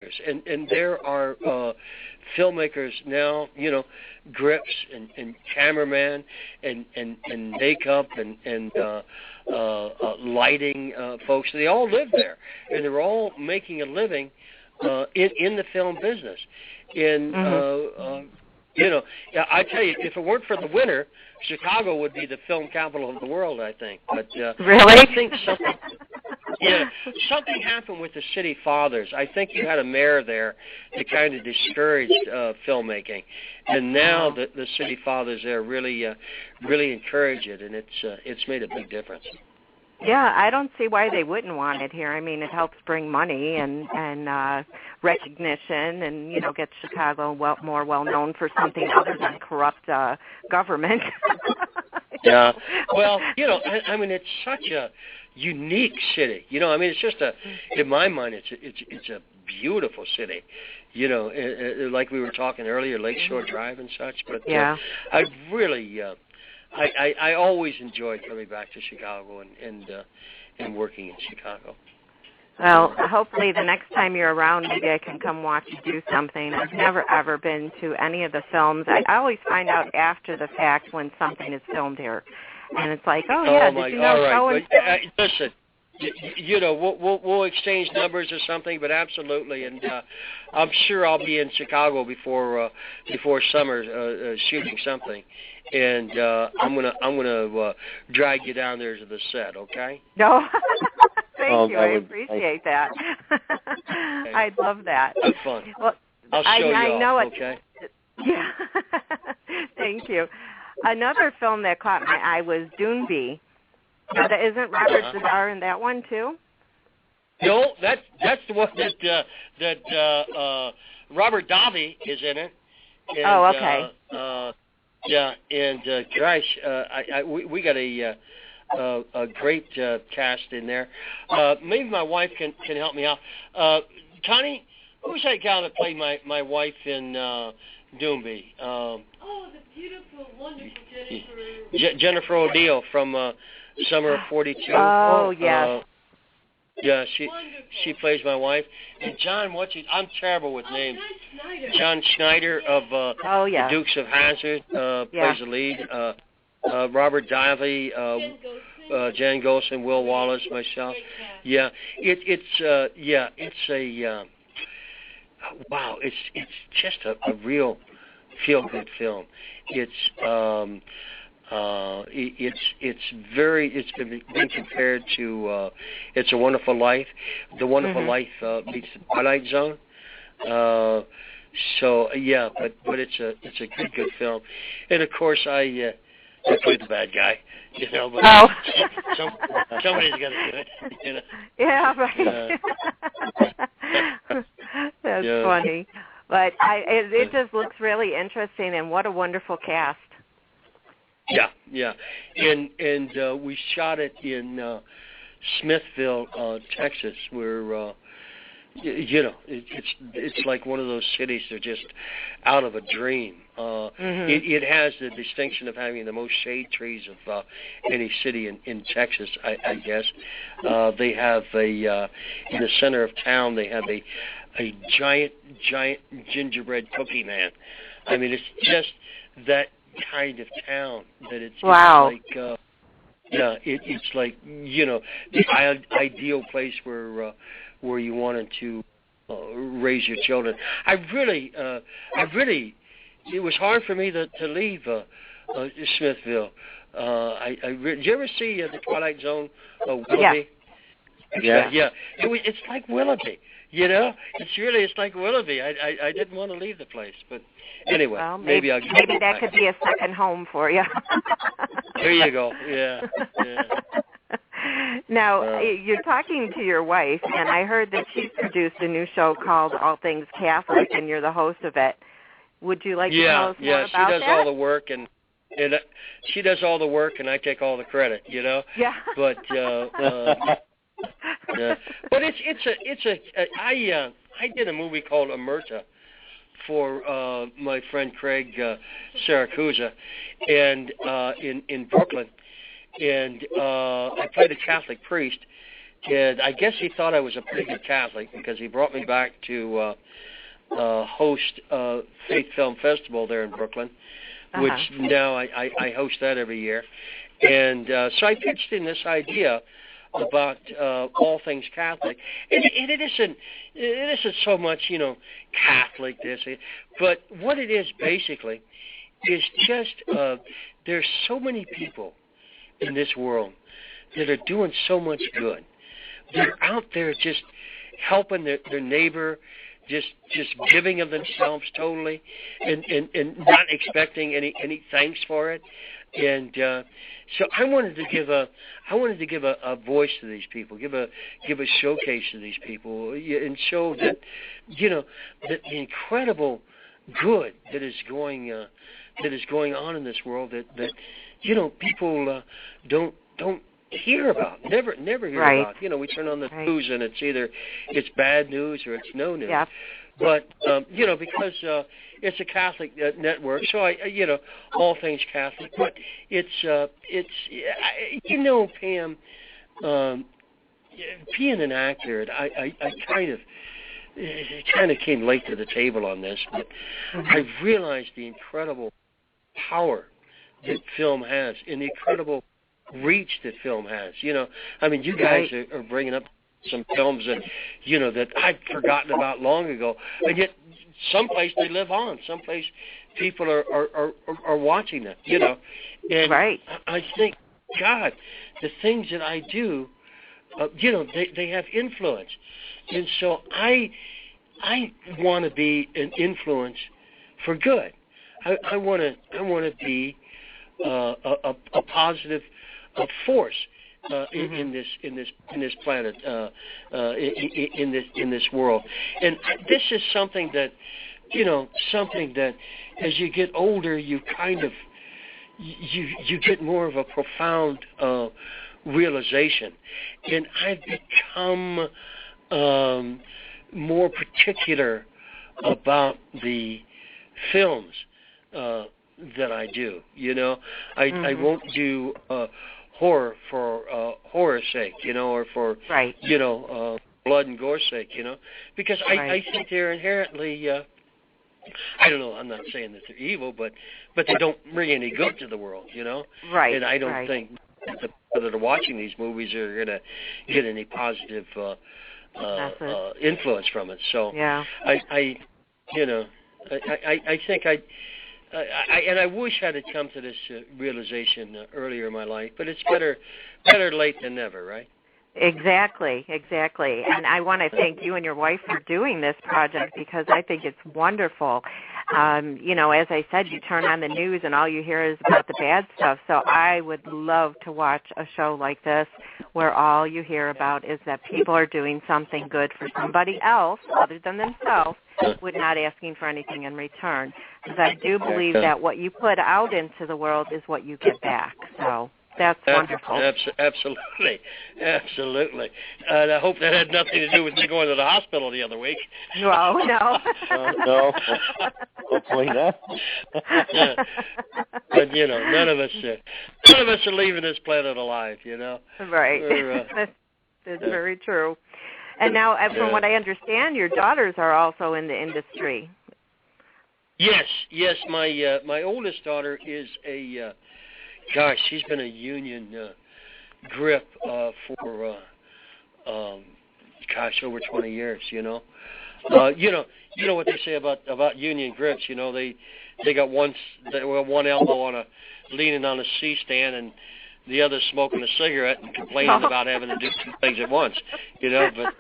filmmakers, and there are filmmakers now, grips and cameraman and makeup and lighting folks. They all live there, and they're all making a living in the film business. And I tell you, if it weren't for the winter, Chicago would be the film capital of the world, I think. But really, I think something happened with the city fathers. I think you had a mayor there that kind of discouraged filmmaking, and now the city fathers there really encourage it, and it's made a big difference. Yeah, I don't see why they wouldn't want it here. I mean, it helps bring money and recognition, and get Chicago more well known for something other than corrupt government. Yeah, well, I mean, it's such a unique city. I mean, it's just in my mind, it's a beautiful city. Like we were talking earlier, Lakeshore Drive and such. But yeah, I really. I always enjoyed coming back to Chicago and working in Chicago. Well, hopefully the next time you're around, maybe I can come watch you do something. I've never, ever been to any of the films. I always find out after the fact when something is filmed here. And it's like, did you know all right. Listen, we'll exchange numbers or something, but absolutely. And I'm sure I'll be in Chicago before summer shooting something. And I'm gonna drag you down there to the set, okay? No, thank you. I appreciate that. I'd love that. Have fun. Well, I'll show you I know off, it. Okay. Yeah. Thank you. Another film that caught my eye was Doonby. Now, isn't Robert Zadar in that one too? No, that's the one that Robert Davi is in it. And, okay. Yeah, and gosh, we got a great cast in there. Maybe my wife can help me out. Connie, who's that gal that played my wife in Doonby? The beautiful, wonderful Jennifer O'Neill from Summer of '42. Oh, yes. Yeah, she plays my wife. And John, I'm terrible with names. John Schneider of the Dukes of Hazzard plays the lead. Robert Davi, Jan Golson, Will Wallace, myself. Yeah, it's a wow. It's just a real feel-good film. It's been compared to It's a Wonderful Life. The Wonderful Life meets the Twilight Zone. So yeah, but it's a good film. And of course I played the bad guy, but somebody's got to do it, Yeah, right. That's funny. But it just looks really interesting, and what a wonderful cast. Yeah, and we shot it in Smithville, Texas, where it's like one of those cities that are just out of a dream. It has the distinction of having the most shade trees of any city in Texas, I guess. They have in the center of town, they have a giant gingerbread cookie man. I mean, it's just that kind of town that it's like it's like the ideal place where you wanted to raise your children. I really it was hard for me to leave Smithville. Did you ever see the Twilight Zone Willoughby? Yeah. It's like Willoughby. It's like Willoughby. I didn't want to leave the place, but anyway, well, maybe that could be a second home for you. There you go. Yeah. Now, you're talking to your wife, and I heard that she's produced a new show called All Things Catholic, and you're the host of it. Would you like to tell us more about that? Yeah, she does all the work, and she does all the work, and I take all the credit. Yeah. But but I did a movie called Omerta for my friend Craig Saracusa, and in Brooklyn, and I played a Catholic priest, And I guess he thought I was a pretty good Catholic because he brought me back to host Faith Film Festival there in Brooklyn, which now I host that every year. And so I pitched in this idea about all things Catholic, and it isn't so much, you know, Catholic this, but what it is basically is just there's so many people in this world that are doing so much good. They're out there just helping their neighbor, just giving of themselves totally, and not expecting any thanks for it. And so I wanted to give a voice to these people, give a showcase to these people, and show that, you know, that the incredible good that is going on in this world that you know, people don't hear about, never hear about. You know, we turn on the news and it's bad news or it's no news. Yep. But you know, because it's a Catholic network, so you know, all things Catholic. But it's you know, Pam, being an actor, I kind of came late to the table on this, but I realized the incredible power that film has and the incredible reach that film has. You know, I mean, you guys are bringing up some films that, you know, that I'd forgotten about long ago, and yet someplace they live on, someplace people are watching them, you know. And I think, God, the things that I do, you know, they have influence, and so I want to be an influence for good. I want to be a positive force in this planet, in this world. And this is something that, you know, as you get older, you kind of you get more of a profound realization. And I've become more particular about the films that I do. You know, I won't do horror for horror's sake, you know, or for you know, blood and gore sake, you know, because I think they're inherently I don't know, I'm not saying that they're evil, but they don't bring any good to the world, you know. And I don't think that the people that are watching these movies are going to get any positive influence from it. So I you know, I think and I wish I had come to this realization earlier in my life, but it's better late than never, right? Exactly. And I want to thank you and your wife for doing this project because I think it's wonderful. You know, as I said, you turn on the news and all you hear is about the bad stuff. So I would love to watch a show like this where all you hear about is that people are doing something good for somebody else other than themselves, with not asking for anything in return. Because I do believe that what you put out into the world is what you get back. So that's wonderful. Absolutely. And I hope that had nothing to do with me going to the hospital the other week. No. No. Hopefully not. But you know, none of us are leaving this planet alive. You know. Right. That's very true. And now, from what I understand, your daughters are also in the industry. Yes. My oldest daughter is a. Gosh, she's been a union grip for over 20 years. You know, you know what they say about union grips. You know, they got one elbow on leaning on a C-stand and the other smoking a cigarette and complaining about having to do two things at once. You know, but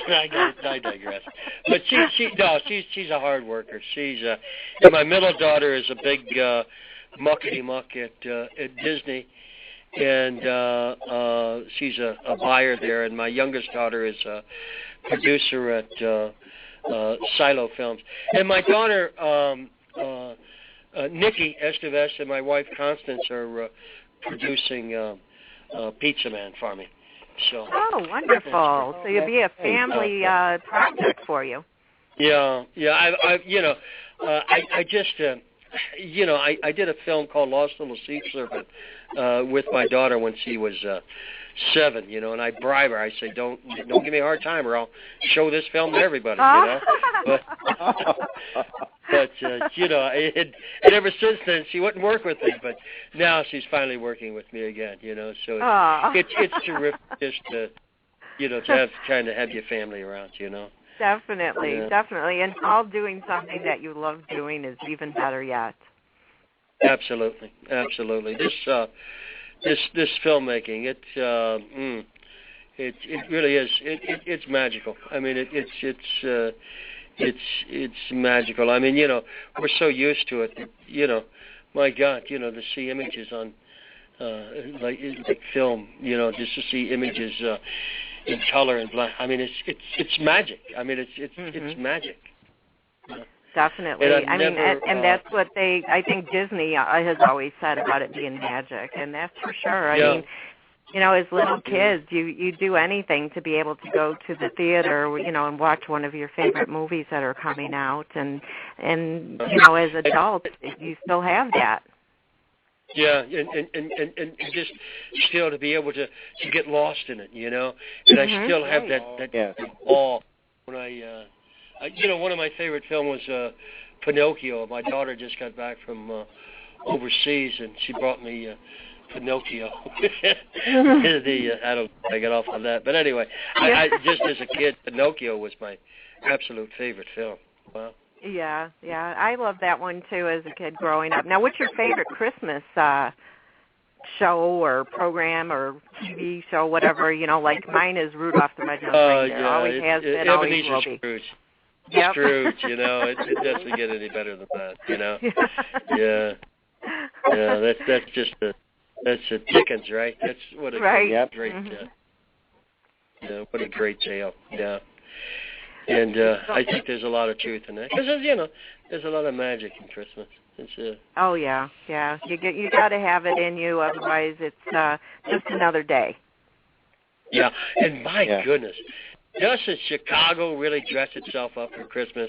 I digress. But she's a hard worker. And my middle daughter is a big muckety muck at Disney, and she's a buyer there. And my youngest daughter is a producer at Silo Films. And my daughter Nikki Estevez and my wife Constance are producing Pizza Man for me. So. Oh, wonderful! So you'll be a family project for you. Yeah. I just. You know, I did a film called Lost Little Sea Serpent with my daughter when she was 7, you know, and I bribe her. I say, don't give me a hard time, or I'll show this film to everybody, you know. But you know, and ever since then, she wouldn't work with me. But now she's finally working with me again, you know. So it's terrific just to, you know, to have your family around, you know. Definitely, definitely, and all doing something that you love doing is even better yet. Absolutely. This filmmaking, it really is. It's magical. I mean, it's magical. I mean, you know, we're so used to it that, you know, my God, you know, to see images on like film, you know, just to see images in color and black. I mean, it's magic. I mean, it's magic. Definitely. And that's what I think Disney has always said about it being magic, and that's for sure. I mean, you know, as little kids, you do anything to be able to go to the theater, you know, and watch one of your favorite movies that are coming out, and you know, as adults, you still have that. Yeah, and just still to be able to get lost in it, you know, and I still have that awe when I you know, one of my favorite films was Pinocchio. My daughter just got back from overseas, and she brought me Pinocchio. I got off on that. But anyway, I just as a kid, Pinocchio was my absolute favorite film. Wow. Yeah, I love that one, too, as a kid growing up. Now, what's your favorite Christmas show or program or TV show, whatever, you know, like mine is Rudolph the Red-Nosed Reindeer. Always has been, always will be. Scrooge. Yep. Scrooge, you know, it doesn't get any better than that, you know. Yeah, that's just that's Dickens, right? That's what a great, what a great tale. Yeah, and I think there's a lot of truth in that because you know there's a lot of magic in Christmas. It's oh yeah, you got to have it in you, otherwise it's just another day. Yeah, and my goodness. Doesn't Chicago really dress itself up for Christmas?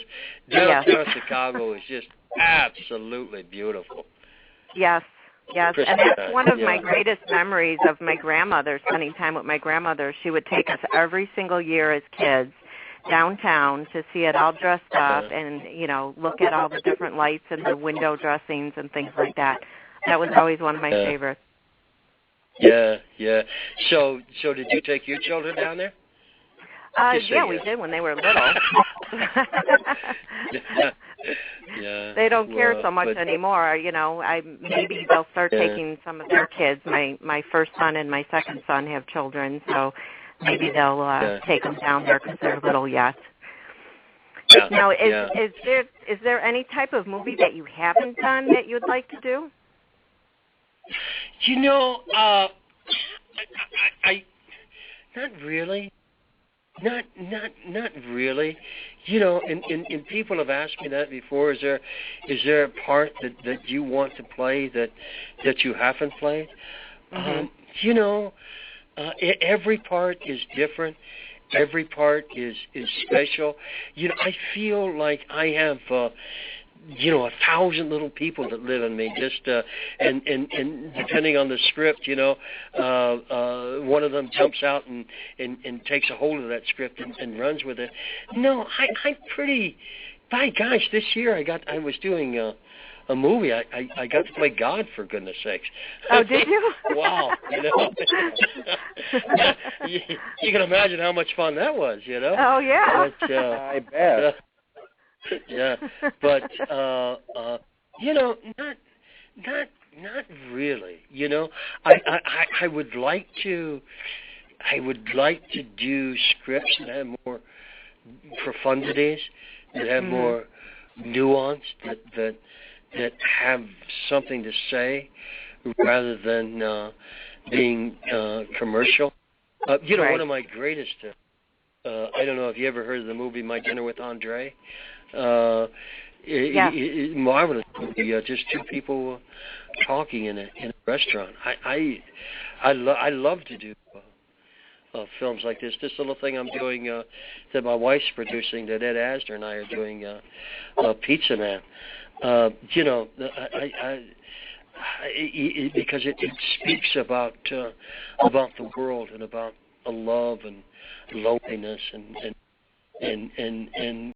Downtown Chicago is just absolutely beautiful. Yes, and that's one of my greatest memories of my grandmother, spending time with my grandmother. She would take us every single year as kids downtown to see it all dressed up and, you know, look at all the different lights and the window dressings and things like that. That was always one of my favorites. Yeah. So did you take your children down there? Yeah, we did when they were little. They don't care so much anymore. You know, maybe they'll start taking some of their kids. My first son and my second son have children, so maybe they'll take them down there because they're little yet. Yeah. Now, is there any type of movie that you haven't done that you'd like to do? You know, I not really. Not really. You know, and people have asked me that before. Is there a part that you want to play that you haven't played? You know, every part is different. Every part is special. You know, I feel like I have you know, 1,000 little people that live in me. Just and depending on the script, you know, one of them jumps out and takes a hold of that script and runs with it. No, I'm pretty. By gosh, this year I was doing a movie. I got to play God, for goodness sakes. Oh, did you? Wow, you know. You can imagine how much fun that was, you know. Oh yeah. But, I bet. Yeah, but you know, not really. You know, I would like to do scripts that have more profundities, that have more nuance, that have something to say, rather than being commercial. You know, one of my greatest. I don't know if you ever heard of the movie My Dinner with Andre. Marvelous movie. Just two people talking in a restaurant. I love to do films like this. This little thing I'm doing that my wife's producing, that Ed Asner and I are doing, Pizza Man. You know, because it speaks about the world and about love and loneliness and